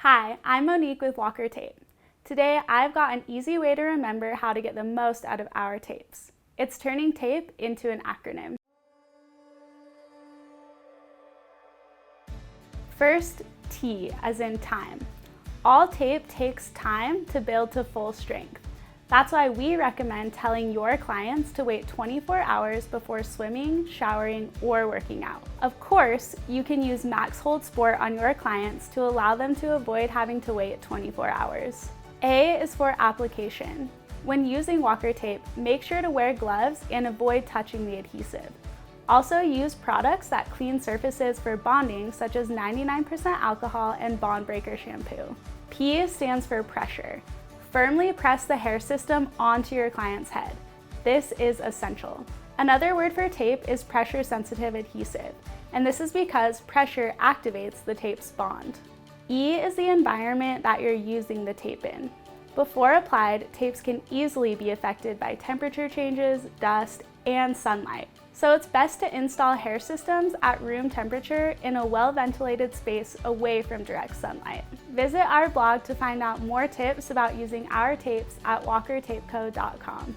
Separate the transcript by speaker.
Speaker 1: Hi, I'm Monique with Walker Tape. Today I've got an easy way to remember how to get the most out of our tapes. It's turning tape into an acronym. First, T as in time. All tape takes time to build to full strength. That's why we recommend telling your clients to wait 24 hours before swimming, showering, or working out. Of course, you can use Max Hold Sport on your clients to allow them to avoid having to wait 24 hours. A is for application. When using Walker Tape, make sure to wear gloves and avoid touching the adhesive. Also use products that clean surfaces for bonding, such as 99% alcohol and Bond Breaker shampoo. P stands for pressure. Firmly press the hair system onto your client's head. This is essential. Another word for tape is pressure-sensitive adhesive, and this is because pressure activates the tape's bond. E is the environment that you're using the tape in. Before applied, tapes can easily be affected by temperature changes, dust, and sunlight. So it's best to install hair systems at room temperature in a well-ventilated space away from direct sunlight. Visit our blog to find out more tips about using our tapes at walkertapeco.com.